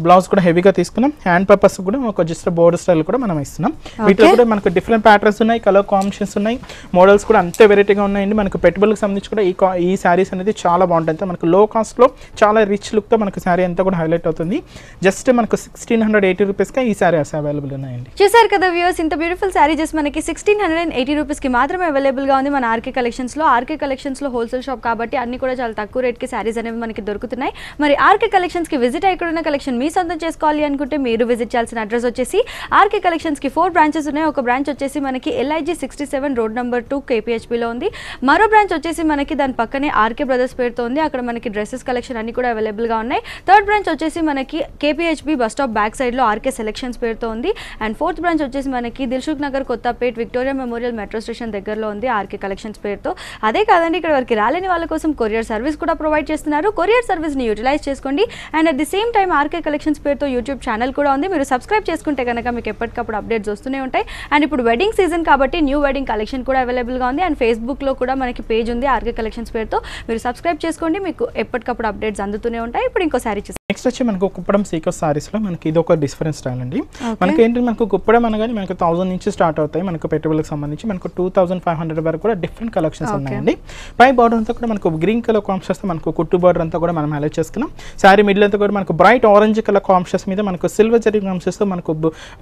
బ్లౌజ్ కూడా హెవీగా తీసుకున్నాం. హ్యాండ్ పర్పస్ కూడా ఒక జస్ట్ బోర్డర్ స్టైల్ కూడా మనం ఇస్తున్నాం. వీటిలో కూడా మనకు డిఫరెంట్ ప్యాటర్న్స్ ఉన్నాయి, కలర్ కాంబినేషన్స్ ఉన్నాయి, మోడల్స్ కూడా అంతే వెరైటీగా ఉన్నాయండి. మనకు పెట్టుబడులకు సంబంధించి కూడా ఈ శారీస్ అనేది చాలా బాగుంటుంది. మనకు లో కాస్ట్ లో చాలా రిచ్ లుక్ తో మనకు శారీ అంతా కూడా హైలైట్ అవుతుంది. జస్ట్ మనకు 1680 రూపీస్ కి ఈ శారీస్ అవైలబుల్ ఉన్నాయండి. చూసారు కదా వ్యూవర్స్, ఇంత బ్యూటిఫుల్ శారీ జస్ట్ మనకి 1680 రూపీస్ కి మాత్రమే అవైలబుల్ గా ఉంది మన ఆర్కే కలెక్షన్స్ లో. ఆర్కే కలెక్షన్స్ లో హోల్సేల్ షాప్ కాబట్టి అన్ని కూడా చాలా తక్కువ రేట్ కి శారీస్ అనేవి మనకి దొరుకుతున్నాయి. మరి ఆర్కే కలెక్షన్స్ కి విజిట్ అయ్యకున్న కలెక్షన్ మీ సొంతం చేసుకోవాలి అనుకుంటే మీరు విజిట్ చేయాల్సిన అడ్రస్ వచ్చేసి ఆర్కే కలెక్షన్స్ కి 4 బ్రాంచెస్ ఉన్నాయి. ఒక బ్రాంచ్ వచ్చేసి మనకి LIG 67 రోడ్ నెంబర్ 2 KPHP లో ఉంది. మరో బ్రాంచ్ వచ్చేసి మనకి దాని పక్కనే ఆర్కే బ్రదర్స్ పేరుతో ఉంది. అక్కడ మనకి డ్రెస్సెస్ కలెక్షన్ అన్ని కూడా అవైలబుల్ గా ఉన్నాయి. థర్డ్ బ్రాంచ్ వచ్చేసి మనకి KPHP bus stop back side లో ఆర్కే సెలెక్షన్స్ పేరుతో ఉంది. అండ్ ఫోర్త్ బ్రాంచ్ వచ్చేసి మనకి Dilsukh Nagar Kothapet Victoria Memorial metro station దగ్గరలో ఉంది ఆర్కే కలెక్షన్స్ పేరుతో. అదే కాదండి, ఇక్కడ వరకు రాలేని వాళ్ళ కోసం కొరియర్ సర్వీస్ కూడా ప్రొవైడ్ చేస్తున్నారు. కొరియర్ సర్వీస్ ని యూటిలైజ్ చేసుకోండి. And at the same time RK collections పేరుతో యూట్యూబ్ ఛానల్ కూడా ఉంది. మీరు సబ్స్క్రైబ్ చేసుకుంటే కనుక మీకు ఎప్పటికప్పుడు అప్డేట్స్ వస్తూనే ఉంటాయి. అండ్ ఇప్పుడు వెడ్డింగ్ సీజన్ కాబట్టి న్యూ వెడ్డింగ్ కలెక్షన్ కూడా అవైలబుల్ గా ఉంది. అండ్ ఫేస్బుక్ లో కూడా మనకి పేజ్ ఉంది ఆర్కే కలెక్షన్స్ పేరుతో. మీరు సబ్స్క్రైబ్ చేసుకోండి, మీకు ఎప్పటికప్పుడు అప్డేట్స్ అందుతూనే ఉంటాయి. ఇప్పుడు ఇంకో సారీ చూసి నెక్స్ట్ వచ్చి మనకు కుప్పడం సీకో సారీస్ లో మనకి ఇది ఒక డిఫరెంట్ స్టైల్ అండి. మనకి ఏంటంటే మనకు కుప్పడం అనగానే మనకు 1000 నుంచి స్టార్ట్ అవుతాయి. మనకు పెట్టుబడులకు సంబంధించి మనకు 2500 వరకు కూడా డిఫరెంట్ కలెక్షన్స్ ఉన్నాయండి. పై బార్డర్ అంతా కూడా మనకు గ్రీన్ కలర్ కాంబినేషన్స్ మనకు కుట్టు బార్డర్ అంతా కూడా మనం హైలైట్ చేసుకున్నాం. సారీ మిడిల్ అంతా కూడా మనకు బ్రైట్ ఆరెంజ్ కలర్ కాంబినేషన్స్ మీద మనకు సిల్వర్ జరీ కాంబినేషన్స్ తో మనకు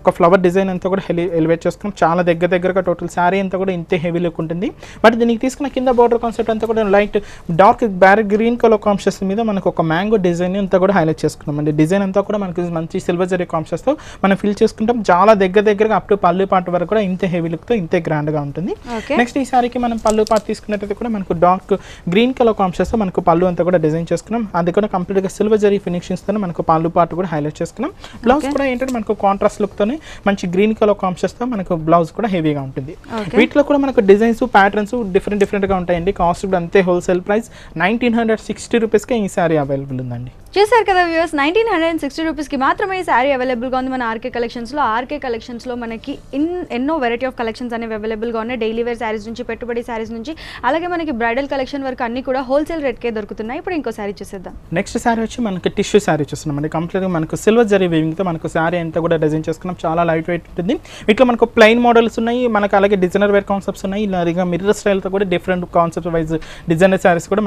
ఒక ఫ్లవర్ డిజైన్ అంతా కూడా ఎలివేట్ చేసుకున్నాం. చాలా దగ్గరగా టోటల్ సారీ అంతా కూడా ఇంతే హెవీ లుక్ ఉంటుంది. బట్ దీనికి తీసుకున్న కింద బార్డర్ కాన్సెప్ట్ అంతా కూడా light dark barrette green colour combinations మీద మనకు ఒక మ్యాంగో డిజైన్ అంతా కూడా హైలైట్ చేసుకున్నాం అండి. డిజైన్ అంతా కూడా మనకి మంచి సిల్వర్ జరీ కాంబినేషన్స్ తో మనం ఫిల్ చేసుకుంటాం. చాలా దగ్గరగా అప్ టు పళ్ళు పాటు వరకు కూడా ఇంతే హెవీ లుక్ తో ఇంతే గ్రాండ్ గా ఉంటుంది. నెక్స్ట్ ఈ సారీకి మనం పళ్ళు పాటు తీసుకున్నట్టయితే కూడా మనకు డార్క్ గ్రీన్ కలర్ కాంబినేషన్స్ తో మనకు పళ్ళు అంతా కూడా డిజైన్ చేసుకున్నాం. అది కూడా కంప్లీట్ గా సిల్వర్ జరీ ఫినిషింగ్స్ తో మనకు పళ్ళు పాటు కూడా హైలైట్ చేసుకున్నాం. బ్లౌజ్ కూడా ఏంటంటే మనకు కాంట్రాస్ట్ లుక్ తోనే మంచి గ్రీన్ కలర్ కాంబినేషన్స్ తో మనకు బ్లౌజ్ కూడా హెవీగా ఉంటుంది. వీటిలో కూడా మనకు డిజైన్స్ ప్యాటర్న్స్ డిఫరెంట్ గా ఉంటాయండి. కాస్ట్ కూడా అంతే, హోల్సేల్ ప్రైస్ 1960 రూపీస్ కి ఈ సారీ అవైలబుల్ ఉందండి. చూసారు కదా వ్యూవర్స్, 1960 రూపీస్ కి మాత్రమే ఈ శారీ అవైలబుల్ గా ఉంది మన ఆర్కే కలెక్షన్స్ లో. ఆర్కే కలెక్షన్స్ లో మనకి ఎన్నో వెరైటీ ఆఫ్ కలెక్షన్స్ అనేవి అవైలబుల్ గా ఉన్నాయి. డైలీ వేర్ శారీస్ నుంచి పెట్టుబడి శారీస్ నుంచి అలాగే మనకి బ్రైడల్ కలెక్షన్ వరకు అన్ని కూడా హోల్సేల్ రేట్ కే దొరుకుతున్నాయి. ఇప్పుడు ఇంకో శారీ చూసేద్దాం. నెక్స్ట్ శారీ వచ్చి మనకి టిష్యూ శారీ చూస్తున్నాం అండి. కంప్లీట్ గా మనకు సిల్వర్ జరీ వీవింగ్ తో మనకు శారీ అంతా కూడా డిజైన్ చేసుకున్నాం. చాలా లైట్ వెయిట్ ఉంటుంది. వీటిలో మనకు ప్లెయిన్ మోడల్స్ ఉన్నాయి, మనకు అలాగే డిజైనర్ వేర్ కాన్సెప్ట్స్ ఉన్నాయి. ఇలాగా మిర్రర్ స్టైల్ తో కూడా different concept wise designer saris కూడా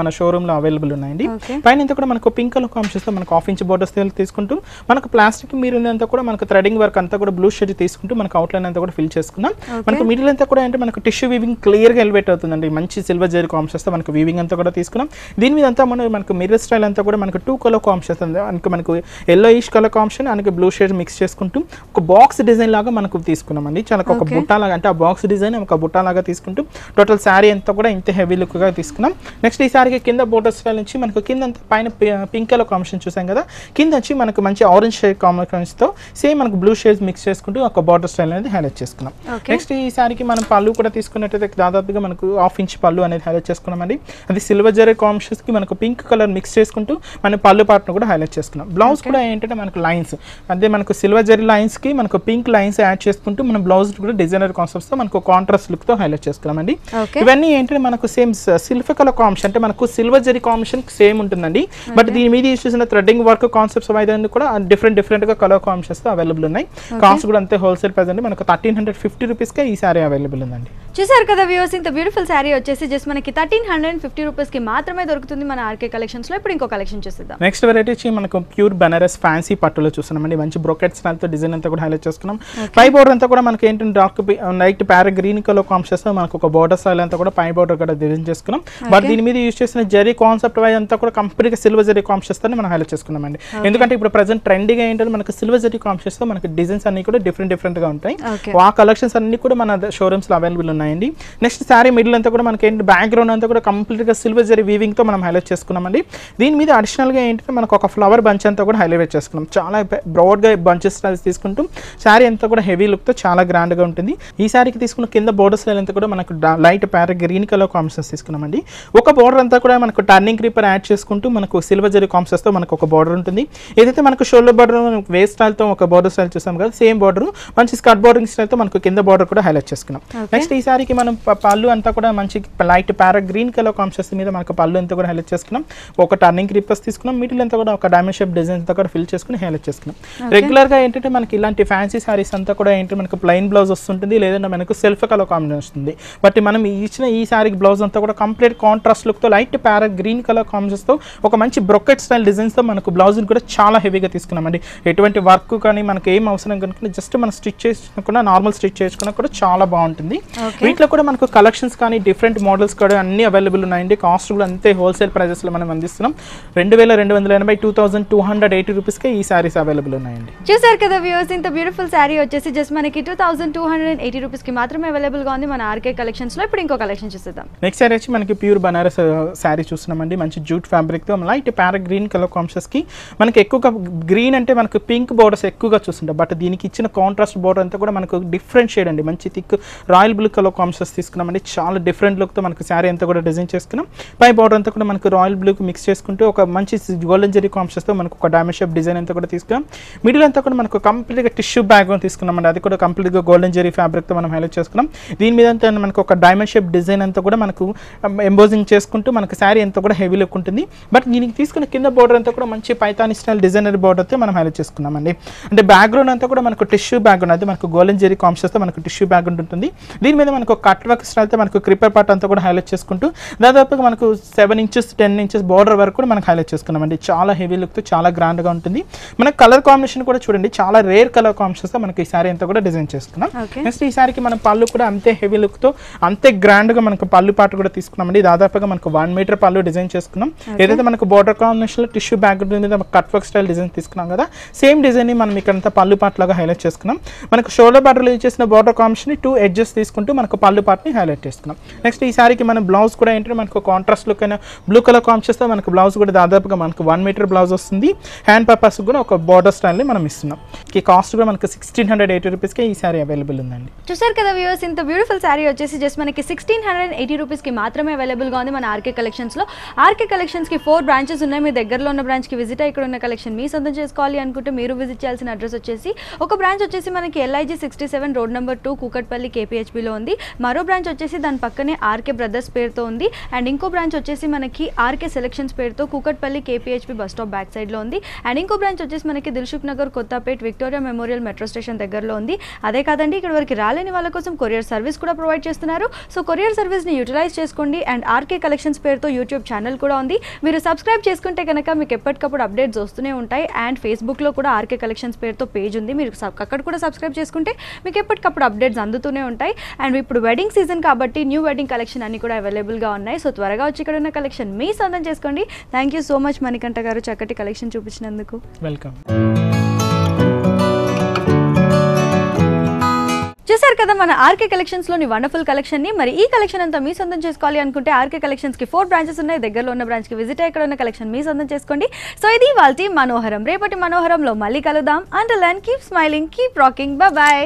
మన షోరూమ్ లో అవైలబుల్ ఉన్నాయండి. పైన అంతా కూడా మనకు పింక్ కలర్ కాంబినేషన్ మనకు 1/2 ఇంచ్ బోర్డర్స్ తీసుకుంటూ మనకు ప్లాస్టిక్ మీరు అంతా కూడా మనకు థ్రెడింగ్ వర్క్ అంతా కూడా బ్లూ షేడ్ తీసుకుంటూ మనకు అవుట్లైన్ అంతా కూడా ఫిల్ చేసుకున్నాం. మనకు మిడిల్ అంతా కూడా అంటే మనకు టిష్యూ వీవింగ్ క్లియర్ గా ఎలివేట్ అవుతుందండి. మంచి సిల్వర్ జరీ కాంబినేషన్స్ తో మనకు వీవింగ్ అంతా కూడా తీసుకున్నాం. దీని మీద అంతా మనకు మిర్రర్ స్టైల్ అంతా కూడా మనకు 2 కలర్ కాంబినేషన్స్ మనకు yellowish కలర్ కాంబినేషన్ అలాగే బ్లూ షేడ్ మిక్స్ చేసుకుంటూ ఒక బాక్స్ డిజైన్ లాగా మనకు తీసుకున్నామండి. చాలా ఒక బుట్ట లాగా అంటే ఆ బాక్స్ డిజైన్ ఒక బుట్ట లాగా తీసుకుంటూ టోటల్ శారీ అంతా కూడా ఇంత హెవీ లుక్ గా తీసుకున్నాం. నెక్స్ట్ ఈ సారీకి కింద బోర్డర్ స్టైల్ నుంచి మనకు కింద పైన పింక్ కలర్ కాంబినేషన్ చూసాం కదా, కింద వచ్చి మనకు మంచి ఆరెంజ్ షేడ్ కాంబినేషన్స్ తో సేమ్ మనకు బ్లూ షేడ్స్ మిక్స్ చేసుకుంటూ ఒక బార్డర్ స్టైల్ అనేది హైలైట్ చేసుకున్నాం. నెక్స్ట్ ఈ సారీకి మనం పళ్ళు కూడా తీసుకున్నట్టయితే దాదాపుగా మనకు 1/2 ఇంచ్ పళ్ళు అనేది హైలైట్ చేసుకున్నామండి. అది సిల్వర్ జరీ కాంబినేషన్స్ కి మనకు పింక్ కలర్ మిక్స్ చేసుకుంటూ మన పళ్ళు పార్ట్ను కూడా హైలైట్ చేసుకున్నాం. బ్లౌజ్ కూడా ఏంటంటే మనకు లైన్స్ అదే మనకు సిల్వర్ జరీ లైన్స్ కి మనకు పింక్ లైన్స్ యాడ్ చేసుకుంటూ మనం బ్లౌజ్ కూడా డిజైనర్ కాన్సెప్ట్స్ తో మనకు కాంట్రాస్ట్ లుక్ తో హైలైట్ చేసుకున్నామండి. ఇవన్నీ ఏంటంటే మనకు సేమ్ సిల్వర్ కలర్ కాంబినేషన్ అంటే మనకు సిల్వర్ జరీ కాంబినేషన్ సేమ్ ఉంటుందండి. బట్ బట్ దీని మీద యూస్ చేసిన థ్రెడ్డింగ్ వర్క్ కాన్సెప్ట్స్ అవన్నీ కూడా డిఫరెంట్ గా కలర్ కాంబినేషన్స్ తో అవైలబుల్ ఉన్నాయి. కాస్ట్ కూడా అంతే హోల్సేల్ ప్రైస్ అండి, మనకు 1350 రూపీస్ కే ఈ సారీ అవైలబుల్ ఉందండి. చూసారు కదా వ్యూవర్స్, ఇంత బ్యూటిఫుల్ శారీ వచ్చేసి జస్ట్ మనకి 1350 రూపీస్ కి మాత్రమే దొరుకుతుంది మన ఆర్కే కలెక్షన్స్ లో. ఇప్పుడు ఇంకో కలెక్షన్ చూద్దాం. నెక్స్ట్ వెరైటీ వచ్చి మనకు ప్యూర్ బనారస్ ఫ్యాన్సీ పట్టులో చూస్తున్నామండి. మంచి బ్రోకెట్ స్టైల్ తో డిజైన్ అంతా కూడా హైలైట్ చేసుకున్నాం. పై బోర్డర్ అంతా కూడా మనకి ఏంటంటే dark light para green colour combination తో మనకు ఒక బోర్డర్ స్టైల్ అంతా కూడా పై బోర్డర్ కూడా డిజైన్ చేసుకున్నాం. బట్ దీని మీద యూస్ చేసిన జరీ కాన్సెప్ట్ వైజ్ అంతా కూడా కంప్లీట్ గా సిల్వర్ జరీ కాంబినేషన్ తో మనం హైలైట్ చేసుకున్నామండి. ఎందుకంటే ఇప్పుడు ప్రెసెంట్ ట్రెండింగ్ ఏంటంటే మనకు సిల్వర్ జరీ కాంబినేషన్ తో మనకి డిజైన్స్ అన్ని కూడా డిఫరెంట్ గా ఉంటాయి. ఆ కలెక్షన్స్ అన్ని కూడా మన షోరూమ్స్ లో అవైలబుల్ ఉన్నాయండి. నెక్స్ట్ సారీ మిడిల్ అంతా కూడా మనకి ఏంటి బ్యాక్గ్రౌండ్ అంతా కూడా కంప్లీట్ గా సిల్వర్ జరీ వీవింగ్ తో మనం హైలైట్ చేసుకున్నామండి. దీని మీద అడిషనల్ గా ఏంటంటే మనకు ఒక ఫ్లవర్ బంచ్ అంతా కూడా హైలైట్ చేసుకున్నాం. చాలా బ్రాడ్ గా బంచెస్ స్టైల్స్ తీసుకుంటూ సారీ అంతా కూడా హెవీ లుక్ తో చాలా గ్రాండ్ గా ఉంటుంది. ఈ సారీకి తీసుకున్న కింద బోర్డర్ స్టైల్ అంతా కూడా మనకు light para green colour combinations తీసుకున్నామండి. ఒక బోర్డర్ అంతా కూడా మనకు టర్నింగ్ క్రీపర్ యాడ్ చేసుకుంటూ మనకు సిల్వర్ జరీ కాంబినేషన్స్ తో మనకు ఒక బోర్డర్ ఉంటుంది. ఏదైతే మనకు షోల్డర్ బోర్డర్ వేస్ట్ స్టైల్ తో ఒక బోర్డర్ స్టైల్ చూసాం కదా, సేమ్ బోర్డర్ మంచి స్కర్ట్ బోర్డరింగ్ స్టైల్ తో మనకు కింద బోర్డర్ కూడా హైలైట్ చేసుకున్నాం. నెక్స్ట్ ఈ సారీకి మనం పళ్ళు అంతా కూడా మంచి light para green colour combinations మీద మనకు పళ్ళు అంతా కూడా హైలైట్ చేసుకున్నాం. ఒక టర్నింగ్ క్రీపర్స్ తీసుకున్నాం. మిడిల్ అంతా కూడా ఒక డైమండ్ షేప్ డిజైన్ అంతా కూడా ఫిల్ చేసుకుని హైలైట్ చేసుకున్నాం. రెగ్యులర్ గా ఏంటంటే మనకి ఇలాంటి ఫ్యాన్సీ సారీస్ అంతా కూడా ఏంటంటే మనకు ప్లెయిన్ బ్లౌజ్ వస్తుంటుంది, లేదంటే మనకు సెల్ఫ్ కలర్ కాంబినేషన్ వస్తుంది. బట్ మనం ఇచ్చిన ఈ సారీకి బ్లౌజ్ అంతా కూడా కంప్లీట్ కాంట్రాస్ట్ లుక్ తో light para green colour combinations తో ఒక మంచి బ్రొకెట్ స్టైల్ డిజైన్స్ తో మనకు బ్లౌజ్ కూడా చాలా హెవీగా తీసుకున్నామండి. ఎటువంటి వర్క్ కానీ మనకి ఏం అవసరం కనుక జస్ట్ మనం స్టిచ్ చేసుకున్నా నార్మల్ స్టిచ్ చేసుకున్నా కూడా చాలా బాగుంటుంది. వీటిలో కూడా మనకు కలెక్షన్స్ కానీ డిఫరెంట్ మోడల్స్ కూడా అన్ని అవైలబుల్ ఉన్నాయండి. కాస్ట్ కూడా అంతే హోల్సేల్ ప్రైజెస్ లో మనం అందిస్తున్నాం. 2280 2280 రూపీస్ కే ఈ సారీస్ అవైలబుల్ ఉన్నాయండి. చూసారు కదా వ్యూవర్స్, ఇంత బ్యూటిఫుల్ శారీ వచ్చేసి జస్ట్ మనకి 2280 రూపీస్ కి మాత్రమే అవైలబుల్ గా ఉంది మన ఆర్కే కలెక్షన్స్ లో. ఇప్పుడు ఇంకో కలెక్షన్ చూద్దాం. నెక్స్ట్ సారీ వచ్చి మనకి ప్యూర్ బనారస్ సారీ చూస్తున్నామండి. మంచి జూట్ ఫ్యాబ్రిక్ తో light para green colour combinations కి మనకి ఎక్కువగా గ్రీన్ అంటే మనకు పింక్ బోర్డర్స్ ఎక్కువగా చూస్తుంటాం. బట్ దీనికి ఇచ్చిన కాంట్రాస్ట్ బోర్డర్ అంతా కూడా మనకు డిఫరెంట్ షేడ్ అండి. మంచి thick royal blue colour combinations తీసుకున్నామండి. చాలా డిఫరెంట్ లుక్ తో మనకు శారీ అంతా కూడా డిజైన్ చేసుకున్నాం. పై బోర్డర్ అంతా కూడా మనకు రాయల్ బ్లూ కి మిక్స్ చేసుకుంటూ ఒక మంచి గోల్డెన్ జరీ కాంబినేషన్స్ తో మనకు ఒక డైమండ్ షేప్ డిజైన్ అంతా కూడా తీసుకున్నాం. మిడిల్ అంతా కూడా మనకు కంప్లీట్ గా టిష్యూ బ్యాగ్ తీసుకున్నామండి. అది కూడా కంప్లీట్ గా గోల్డెన్ జరీ ఫ్యాబ్రిక్ తో మనం హైలైట్ చేసుకున్నాం. దీని మీద అంతా మనకు ఒక డైమండ్ షేప్ డిజైన్ అంతా కూడా మనకు ఎంబోజింగ్ చేసుకుంటూ మనకు శారీ అంతా కూడా హెవీ లుక్ ఉంటుంది. బట్ దీనికి తీసుకున్న కింద బోర్డర్ అంతా కూడా మంచి పైతాని స్టైల్ డిజైనర్ బోర్డర్ తో మనం హైలైట్ చేసుకున్నామండి. అంటే బ్యాక్గ్రౌండ్ అంతా కూడా మనకు టిష్యూ బ్యాక్గ్రౌండ్, అది మనకు గోల్డెన్ జరీ కాంబినేషన్స్ తో మనకు టిష్యూ బ్యాక్గ్రౌండ్ ఉంటుంది. దీని మీద మనకు కట్ వర్క్ స్టైల్ తో మనకు క్రిపర్ పార్ట్ అంతా కూడా హైలైట్ చేసుకుంటూ దాదాపుగా మనకు 7 ఇంచెస్ 10 ఇంచెస్ బోర్డర్ వరకు కూడా మనకు హైలైట్ చేసుకున్నామండి. చాలా హెవీ లుక్ తో చాలా గ్రాండ్ గా ఉంటుంది. మనకు కలర్ కాంబినేషన్ కూడా చూడండి, చాలా రేర్ కలర్ కాంబినేషన్స్ తో మనకి ఈ సారీ అంతా కూడా డిజైన్ చేసుకున్నాం. నెక్స్ట్ ఈ సారీకి మనం పళ్ళు కూడా అంతే హెవీ లుక్ తో అంతే గ్రాండ్ గా మనకు పళ్ళు పార్ట్ కూడా తీసుకున్నామండి. దాదాపుగా మనకు 1 మీటర్ పళ్ళు డిజైన్ చేసుకున్నాం. ఏదైతే మనకు బోర్డర్ కాంబినేషన్ లో టిష్యూ బ్యాక్గ్రౌండ్ మీద కట్ వర్క్ స్టైల్ డిజైన్ తీసుకున్నాం కదా, సేమ్ డిజైన్ ని మనం ఇక్కడ పళ్ళు పార్ట్ లాగా హైలైట్ చేసుకున్నాం. మనకు షోల్డర్ బార్డర్ యూజ్ చేసిన బోర్డర్ కాంబినేషన్ 2 ఎడ్జెస్ తీసుకుంటూ మనకు పళ్ళు పార్ట్ ని హైలైట్ చేసుకున్నాం. నెక్స్ట్ ఈ సారీకి మనం బ్లౌజ్ కూడా ఏంటంటే మనకు కాంట్రాస్ట్ లుక్ అయిన బ్లూ కలర్ కాంబినేషన్ తో మనకు బ్లౌజ్ కూడా దాదాపుగా మనకు 1 మీటర్ బ్లౌజ్ వస్తుంది. హ్యాండ్ పర్పస్ కూడా ఒక బోర్డర్ స్టైల్ ని మనం ఇస్తున్నాం. ఈ కాస్ట్ కూడా మనకు 1680 రూపీస్ కి ఈ సారీ అవైలబుల్ ఉందండి. చూసారు కదా వ్యూవర్స్, ఇంత బ్యూటిఫుల్ సారీ వచ్చేసి జస్ట్ మనకి 1680 రూపీస్ కి మాత్రమే అవైలబుల్ గా ఉంది మన ఆర్కే కలెక్షన్స్ లో. ఆర్కే కలెక్షన్స్ కి 4 బ్రాంచెస్ ఉన్నాయి. మీ దగ్గరలో ఉన్న బ్రాంచ్ కి విజిట్ అయ్యి ఇక్కడ ఉన్న కలెక్షన్ మీ సొంతం చేసుకోవాలి అనుకుంటే మీరు విజిట్ చేయాల్సిన అడ్రస్ వచ్చేసి ఒక బ్రాంచ్ వచ్చేసి మనకి LIG 67 road number 2 Kukatpally KPHP లో ఉంది. మరో బ్రాంచ్ వచ్చేసి దాని పక్కనే ఆర్కే బ్రదర్స్ పేరుతో ఉంది. అండ్ ఇంకో బ్రాంచ్ వచ్చేసి మనకి ఆర్కే సెలెక్షన్స్ పేరుతో Kukatpally KPHP bus stop back side లో ఉంది. అండ్ ఇంకో బ్రాంచ్ వచ్చేసి మనకి Dilsukh Nagar Kothapet Victoria Memorial metro station దగ్గరలో ఉంది. అదే కాదండి, ఇక్కడ వరకు రాలేని వాళ్ళ కోసం కొరియర్ సర్వీస్ కూడా ప్రొవైడ్ చేస్తున్నారు. సో కొరియర్ సర్వీస్ ని యూటిలైజ్ చేసుకోండి. అండ్ ఆర్కే కలెక్షన్స్ పేరుతో యూట్యూబ్ ఛానల్ కూడా ఉంది. మీరు సబ్స్క్రైబ్ చేసుకుంటే కనుక మీకు ఎప్పటికప్పుడు అప్డేట్స్ వస్తూనే ఉంటాయి. అండ్ ఫేస్బుక్ లో కూడా ఆర్కే కలెక్షన్స్ పేరుతో పేజ్ ఉంది. మీరు అక్కడ కూడా సబ్స్క్రైబ్ చేసుకుంటే మీకు ఎప్పటికప్పుడు అప్డేట్స్ అందుతూనే ఉంటాయి. అండ్ ఇప్పుడు వెడ్డింగ్ సీజన్ కాబట్టి న్యూ వెడ్డింగ్ కలెక్షన్ అన్ని కూడా అవైలబుల్ గా ఉన్నాయి. సో త్వరగా వచ్చి ఇక్కడ ఉన్న కలెక్షన్ మీ సొంతం చేసుకోండి. Thank you so much Manikanta గారు, చక్కటి కలెక్షన్ చూపించినందుకు. వెల్కమ్. చూసారు కదా మన ఆర్కే కలెక్షన్స్ లోని వండర్ఫుల్ కలెక్షన్ ని. మరి ఈ కలెక్షన్ అంతా మీ సొంతం చేసుకోవాలి అనుకుంటే ఆర్కే కలెక్షన్స్ కి 4 బ్రాంచెస్ ఉన్నాయి. దగ్గరలో ఉన్న బ్రాంచ్ కి విజిట్ అయ్యి ఇక్కడ ఉన్న కలెక్షన్ మీ సొంతం చేసుకోండి. సో ఇది వాళ్ళ మనోహరం. రేపటి మనోహరంలో మళ్ళీ కలుద్దాం. Until then keep smiling, keep rocking. Bye by.